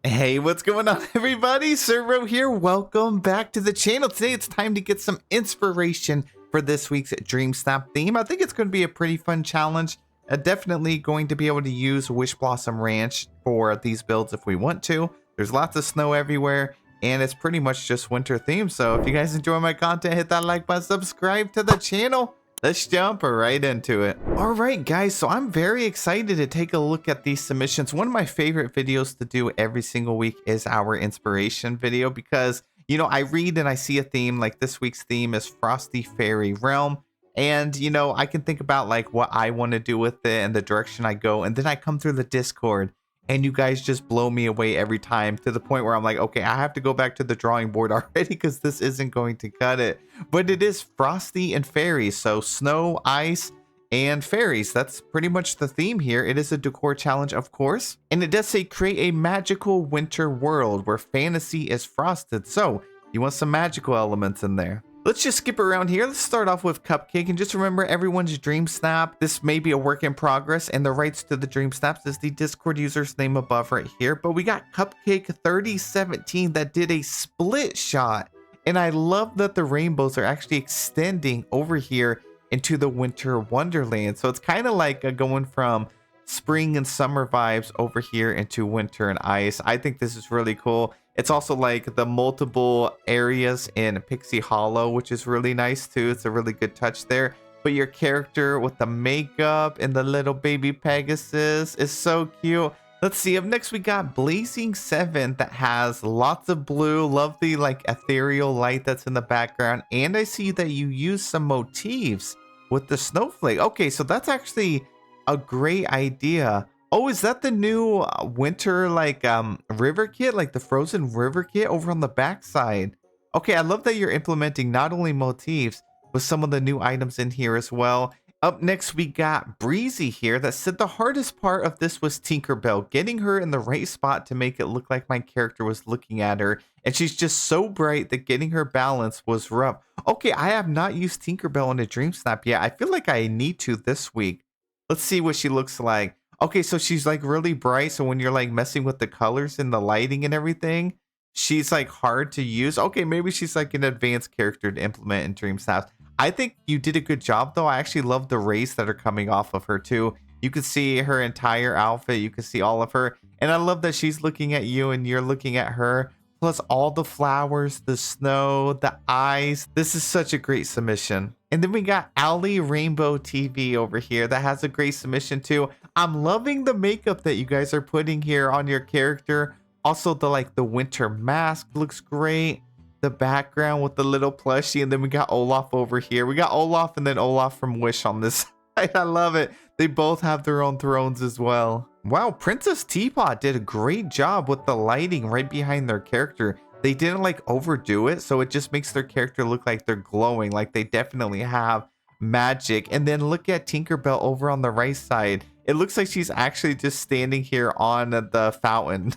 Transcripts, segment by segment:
Hey, what's going on, everybody? Servo here. Welcome back to the channel. Today, it's time to get some inspiration for this week's Dream Snap theme. I think it's going to be a pretty fun challenge. Definitely going to be able to use Wish Blossom Ranch for these builds if we want to. There's lots of snow everywhere, and it's pretty much just winter themed. So if you guys enjoy my content, hit that like button, subscribe to the channel. Let's jump right into it. All right, guys, so I'm very excited to take a look at these submissions. One of my favorite videos to do every single week is our inspiration video because, you know, I read and I see a theme, like this week's theme is Frosty Fairy Realm. And, you know, I can think about like what I want to do with it and the direction I go. And then I come through the Discord and you guys just blow me away every time to the point where I'm like, okay, I have to go back to the drawing board already because this isn't going to cut it. But it is Frosty and Fairies, so snow, ice, and fairies. That's pretty much the theme here. It is a decor challenge, of course. And it does say create a magical winter world where fantasy is frosted. So you want some magical elements in there. Let's just skip around here. Let's start off with Cupcake, and just remember everyone's Dream Snap. This may be a work in progress, and the rights to the Dream Snaps is the Discord user's name above right here. But we got Cupcake 3017 that did a split shot, and I love that the rainbows are actually extending over here into the winter wonderland. So it's kind of like going from spring and summer vibes over here into winter and ice. I think this is really cool. It's also like the multiple areas in Pixie Hollow, which is really nice too. It's a really good touch there. But your character with the makeup and the little baby Pegasus is so cute. Let's see, up next we got Blazing 7 that has lots of blue, lovely like ethereal light that's in the background. And I see that you use some motifs with the snowflake. Okay, so that's actually a great idea. Oh, is that the new winter like river kit, like the frozen river kit over on the backside? Okay, I love that you're implementing not only motifs, but some of the new items in here as well. Up next, we got Breezy here that said the hardest part of this was Tinkerbell, getting her in the right spot to make it look like my character was looking at her. And she's just so bright that getting her balance was rough. Okay, I have not used Tinkerbell in a Dream Snap yet. I feel like I need to this week. Let's see what she looks like. Okay, so she's like really bright. So when you're like messing with the colors and the lighting and everything, she's like hard to use. Okay, maybe she's like an advanced character to implement in Dream Snaps. I think you did a good job though. I actually love the rays that are coming off of her too. You can see her entire outfit. You can see all of her. And I love that she's looking at you and you're looking at her. Plus all the flowers, the snow, the eyes. This is such a great submission. And then we got Ali Rainbow TV over here that has a great submission too. I'm loving the makeup that you guys are putting here on your character. Also the winter mask looks great. The background with the little plushie, and then we got Olaf over here. We got Olaf and then Olaf from Wish on this side. I love it. They both have their own thrones as well. Wow, Princess Teapot did a great job with the lighting right behind their character. They didn't like overdo it, so it just makes their character look like they're glowing, like they definitely have magic. And then look at Tinkerbell over on the right side. It looks like she's actually just standing here on the fountain.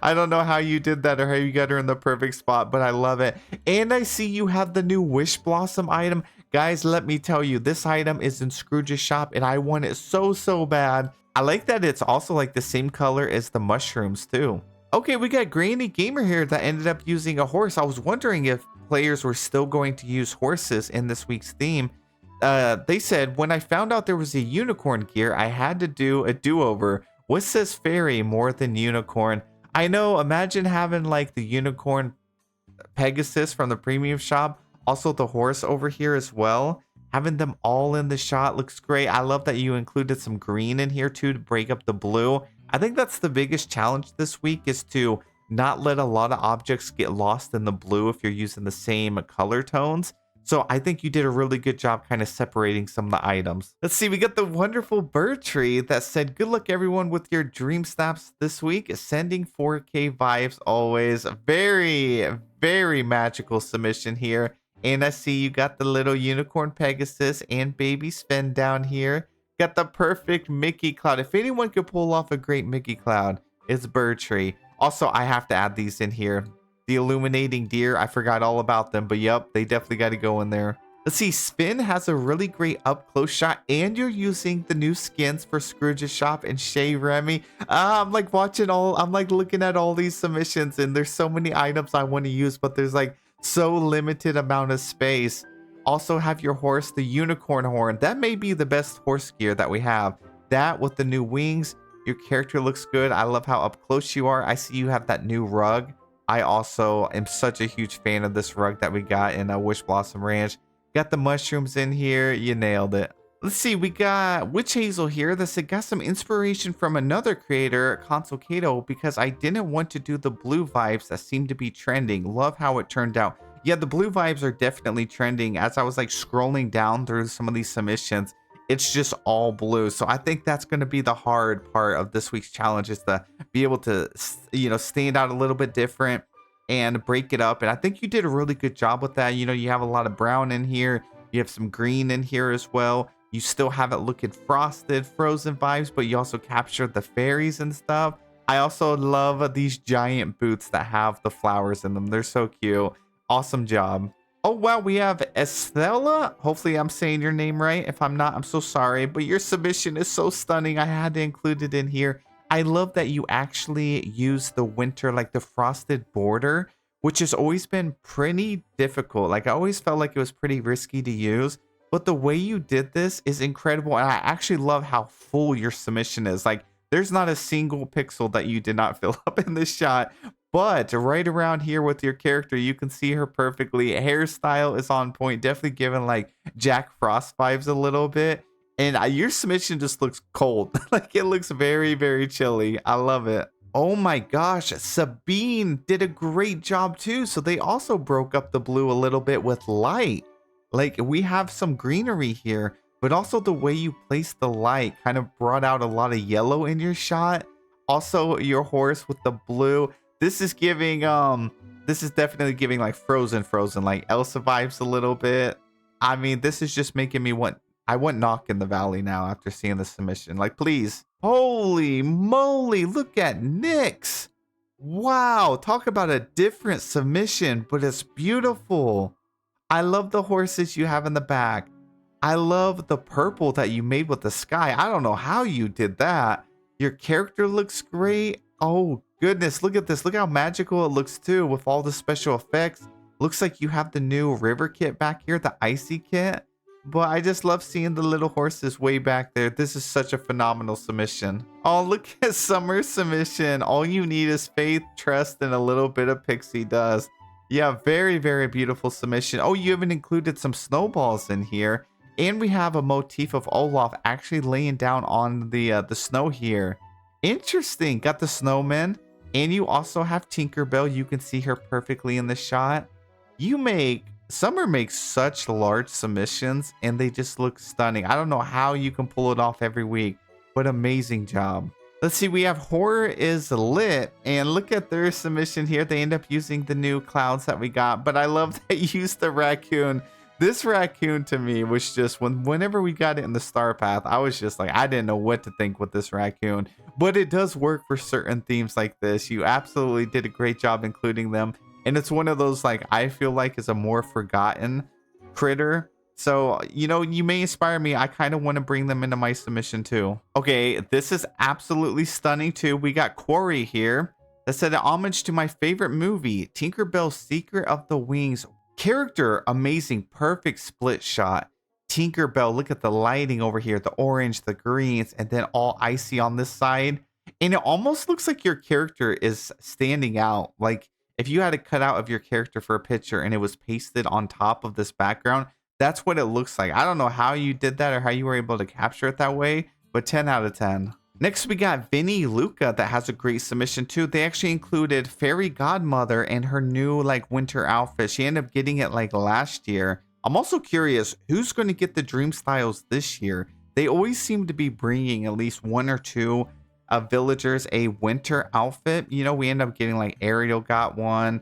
I don't know how you did that or how you got her in the perfect spot, but I love it. And I see you have the new Wish Blossom item. Guys, let me tell you, this item is in Scrooge's shop and I want it so bad. I like that it's also like the same color as the mushrooms too. Okay, we got Granny Gamer here that ended up using a horse. I was wondering if players were still going to use horses in this week's theme. They said, when I found out there was a unicorn gear, I had to do a do-over. What says fairy more than unicorn? I know, imagine having like the unicorn Pegasus from the premium shop. Also the horse over here as well. Having them all in the shot looks great. I love that you included some green in here too to break up the blue. I think that's the biggest challenge this week is to not let a lot of objects get lost in the blue if you're using the same color tones. So I think you did a really good job kind of separating some of the items. Let's see, we got the wonderful bird tree that said, good luck everyone with your Dream Snaps this week. Sending 4K vibes always. Very magical submission here. And I see you got the little unicorn Pegasus and baby Sven down here. Got the perfect Mickey Cloud. If anyone could pull off a great Mickey Cloud, it's Bird Tree. Also, I have to add these in here. The illuminating deer, I forgot all about them, but yep, they definitely got to go in there. Let's see, Spin has a really great up close shot, and you're using the new skins for Scrooge's shop and Shea Remy. I'm like I'm like looking at all these submissions, and there's so many items I want to use, but there's like so limited amount of space. Also have your horse, the unicorn horn. That may be the best horse gear that we have. That with the new wings, your character looks good. I love how up close you are. I see you have that new rug. I also am such a huge fan of this rug that we got in Wish Blossom Ranch. Got the mushrooms in here. You nailed it. Let's see. We got Witch Hazel here that said got some inspiration from another creator, Console Kato, because I didn't want to do the blue vibes that seem to be trending. Love how it turned out. Yeah, the blue vibes are definitely trending. As I was like scrolling down through some of these submissions, it's just all blue. So I think that's going to be the hard part of this week's challenge, is to be able to, stand out a little bit different and break it up. And I think you did a really good job with that. You have a lot of brown in here. You have some green in here as well. You still have it looking frosted, frozen vibes, but you also captured the fairies and stuff. I also love these giant boots that have the flowers in them. They're so cute. Awesome job. Oh, wow. We have Estella. Hopefully I'm saying your name right. If I'm not, I'm so sorry. But your submission is so stunning. I had to include it in here. I love that you actually use the winter, like the frosted border, which has always been pretty difficult. Like I always felt like it was pretty risky to use, but the way you did this is incredible. And I actually love how full your submission is. Like there's not a single pixel that you did not fill up in this shot. But right around here with your character, you can see her perfectly. Hairstyle is on point, definitely giving like Jack Frost vibes a little bit. And your submission just looks cold. Like it looks very, very chilly. I love it. Oh my gosh, Sabine did a great job too. So they also broke up the blue a little bit with light. Like we have some greenery here, but also the way you placed the light kind of brought out a lot of yellow in your shot. Also your horse with the blue. This is giving, this is definitely giving like frozen, like Elsa vibes a little bit. I mean, this is just making me want, I want Knock in the Valley now after seeing the submission. Like, please. Holy moly, look at Nyx. Wow, talk about a different submission, but it's beautiful. I love the horses you have in the back. I love the purple that you made with the sky. I don't know how you did that. Your character looks great. Oh, goodness, look at this. Look how magical it looks too with all the special effects. Looks like you have the new river kit back here, the icy kit. But I just love seeing the little horses way back there. This is such a phenomenal submission. Oh, look at Summer's submission. All you need is faith, trust, and a little bit of pixie dust. Yeah, very, very beautiful submission. Oh, you even included some snowballs in here. And we have a motif of Olaf actually laying down on the snow here. Interesting. Got the snowman. And you also have Tinkerbell. You can see her perfectly in the shot. Summer makes such large submissions and they just look stunning. I don't know how you can pull it off every week, but amazing job. Let's see, we have Horror is Lit, and look at their submission here. They end up using the new clouds that we got, but I love that you used the raccoon. This raccoon to me was just, whenever we got it in the star path, I was just like, I didn't know what to think with this raccoon, but it does work for certain themes like this. You absolutely did a great job including them. And it's one of those, like, I feel like is a more forgotten critter. So, you may inspire me. I kind of want to bring them into my submission too. Okay, this is absolutely stunning too. We got Quarry here that said an homage to my favorite movie, Tinkerbell's Secret of the Wings. Character, amazing, perfect split shot. Tinkerbell, look at the lighting over here, the orange, the greens, and then all icy on this side. And it almost looks like your character is standing out. Like, if you had a cutout of your character for a picture and it was pasted on top of this background, that's what it looks like. I don't know how you did that or how you were able to capture it that way, but 10 out of 10. Next, we got Vinny Luca that has a great submission too. They actually included Fairy Godmother and her new like winter outfit. She ended up getting it like last year. I'm also curious who's going to get the Dream Styles this year. They always seem to be bringing at least one or two villagers a winter outfit. We end up getting like Ariel got one,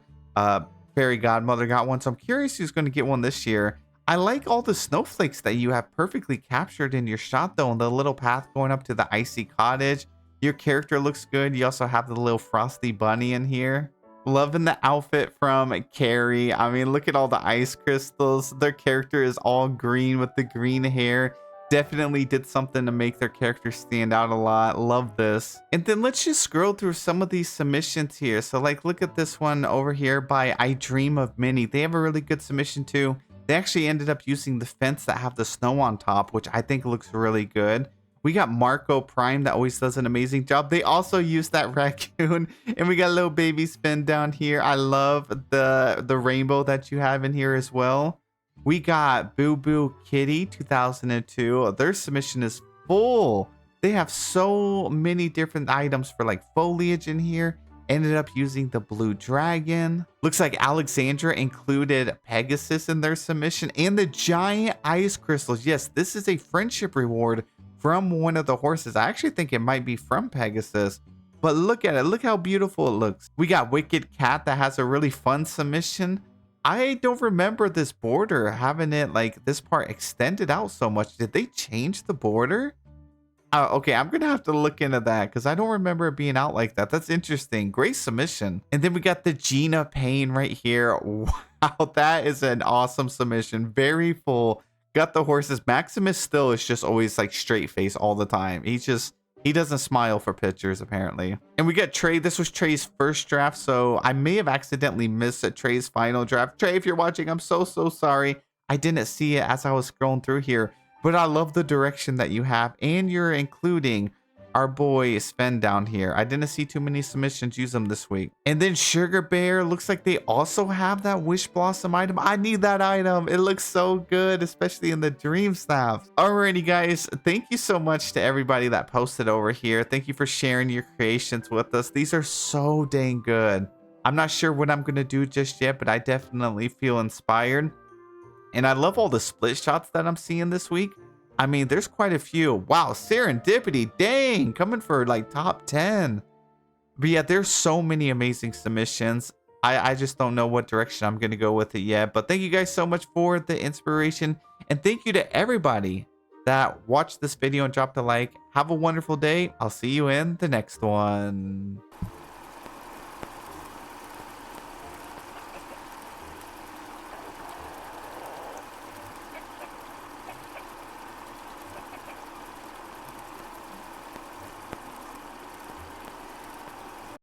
Fairy Godmother got one. So I'm curious who's going to get one this year. I like all the snowflakes that you have perfectly captured in your shot though, and the little path going up to the icy cottage. Your character looks good. You also have the little frosty bunny in here. Loving the outfit from Carrie. I mean, look at all the ice crystals. Their character is all green with the green hair. Definitely did something to make their character stand out a lot. Love this. And then let's just scroll through some of these submissions here. So like, look at this one over here by I Dream of Minnie. They have a really good submission too. They actually ended up using the fence that have the snow on top, which I think looks really good. We got Marco Prime that always does an amazing job. They also use that raccoon, and we got little baby Spin down here. I love the rainbow that you have in here as well. We got Boo Boo Kitty 2002. Their submission is full. They have so many different items for like foliage in here. Ended up using the blue dragon. Looks like Alexandra included Pegasus in their submission and the giant ice crystals. Yes, this is a friendship reward from one of the horses. I actually think it might be from Pegasus, but look at it. Look how beautiful it looks. We got Wicked Cat that has a really fun submission. I don't remember this border having it like this part extended out so much. Did they change the border? Okay, I'm gonna have to look into that because I don't remember it being out like that. That's interesting. Great submission. And then we got the Gina Payne right here. Wow, that is an awesome submission. Very full. Got the horses. Maximus still is just always like straight face all the time. He doesn't smile for pictures apparently. And we got Trey. This was Trey's first draft, so I may have accidentally missed Trey's final draft. Trey, if you're watching, I'm so sorry. I didn't see it as I was scrolling through here. But I love the direction that you have, and you're including our boy Sven down here. I didn't see too many submissions use them this week. And then Sugar Bear, looks like they also have that Wish Blossom item. I need that item. It looks so good, especially in the Dream Snaps. Alrighty guys, thank you so much to everybody that posted over here. Thank you for sharing your creations with us. These are so dang good. I'm not sure what I'm gonna do just yet, but I definitely feel inspired. And I love all the split shots that I'm seeing this week. I mean, there's quite a few. Wow, Serendipity, dang, coming for like top 10. But yeah, there's so many amazing submissions. I just don't know what direction I'm going to go with it yet. But thank you guys so much for the inspiration. And thank you to everybody that watched this video and dropped a like. Have a wonderful day. I'll see you in the next one.